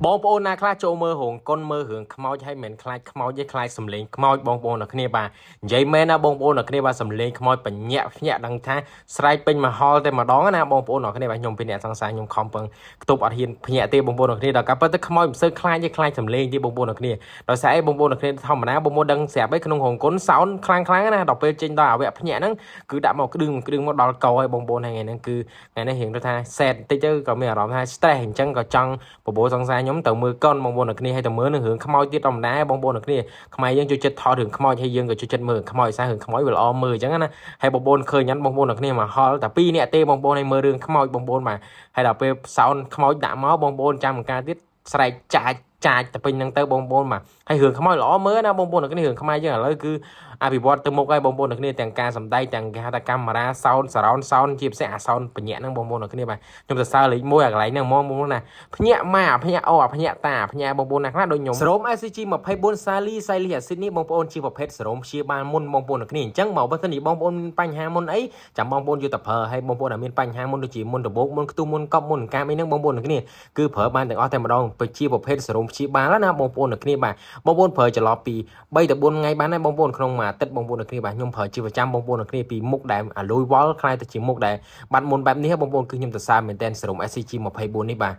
បងប្អូនណាខ្លះចូលមើលរោងកុនមើលរឿងខ្មោចហើយមិនខ្លាចខ្មោចទេខ្លាចសំលេងខ្មោចបងប្អូនអ្នកគ្នាបាទនិយាយមែនណាបងប្អូនអ្នកគ្នាបាទសំលេងខ្មោចបញ្ញាក់ភ្ញាក់ដឹងថាស្រែកពេញមហល់តែម្ដងណាបងប្អូនអ្នកគ្នាបាទខ្ញុំពីអ្នកសង្សារខ្ញុំខំពឹងខ្ទប់អត់ហ៊ានភ្ញាក់ទេបងប្អូនអ្នកគ្នាដល់ការពិតទៅខ្មោចមិនសូវខ្លាចទេខ្លាចសំលេងទេបងប្អូនអ្នកគ្នាដោយសារអីបងប្អូនអ្នកគ្នាធម្មតាបងប្អូនដឹងស្រាប់ឯក្នុងរោងកុនសោនខ្លាំងណាដល់ពេលចេញដល់អវៈភ្ញាក់ហ្នឹងគឺដាក់មកគ្រឿងមកដល់កហើយបងប្អូនថ្ងៃហ្នឹងគឺថ្ងៃនេះរៀងទៅថាសែតបន្តិចទៅក៏មានអារម្មណ៍ថា stress អញ្ចឹងក៏ចង់បបោសង្សារខ្ញុំទៅមើលកុនបងប្អូនអ្នកគ្នាឲ្យទៅមើលនឹងរឿងខ្មោចទៀតធម្មតាបងប្អូនអ្នកគ្នាខ្មែរយើងចូលចិត្តថតរឿងខ្មោចហើយយើងក៏ចូលចិត្តមើលខ្មោចសាររឿងខ្មោចវាល្អមើលអញ្ចឹងណាហើយបងប្អូនឃើញហ្នឹងបងប្អូនអ្នកគ្នាមកហល់តែ2នាក់ទេបងប្អូនឲ្យមើលរឿងខ្មោចបងប្អូនបាទហើយដល់ពេលសោនខ្មោចដាក់មកបងប្អូនចាំការទៀតស្រែកចាចតែពេញហ្នឹងទៅបងប្អូនបាទហើយរឿងខ្មោចល្អមើលណាបងប្អូនអ្នកគ្នារឿងខ្មែរយើងឥឡូវគឺអភិវឌ្ឍទៅមុខហើយបងប្អូនអ្នកគ្នាទាំងការសម្ដែងទាំងគេហៅថាកាមេរ៉ាសោនសរោនសោនជាពិសេសអាសោនបញ្ញាក់ហ្នឹងបងប្អូនអ្នកគ្នាបាទខ្ញុំសរសើរលេខ1អាកន្លែងហ្នឹងហ្មងបងប្អូនណាភ្ញាក់ម៉ាភ្ញាក់អូភ្ញាក់តាភ្ញាក់បងប្អូនណាខ្លះដូចខ្ញុំសេរ៉ូម SCG 24 Salicylic acid នេះបងប្អូនជាប្រភេទសេរ៉ូមព្យាបាលមុនបងប្អូនអ្នកគ្នាអញ្ចឹងមកបើសិនជាបងប្អូនមានបញ្ហាមុនអីចាំបងប្អូនយកទៅប្រើហើយបងប្អូនដែលមានបញ្ហាមុនដូចជាមុនដបោកមុនខ្ទុះមុនកប់មុនកាមអីហ្នឹងបងប្អូនអ្នកគ្នាគឺប្រើបានទាំងអស់តែម្ដងជាប្រភេទសេរ៉ូមព្យាបាលណាបងប្អូនអ្នកគ្នាបាទបងប្អូនប្រើចន្លោះពី3ទៅ4ថ្ងៃបានដែរបងប្អូនក្នុងមួយអាទិត្យបងប្អូនអ្នកគ្នាបាទខ្ញុំប្រើជាប្រចាំបងប្អូនអ្នកគ្នាពីមុខដែលអាលុយវល់ខ្លាយទៅជាមុខដែលបាត់មុនបែបនេះបងប្អូនគឺខ្ញុំសរសើរមែនតើសេរ៉ូម SCG 24នេះបាទ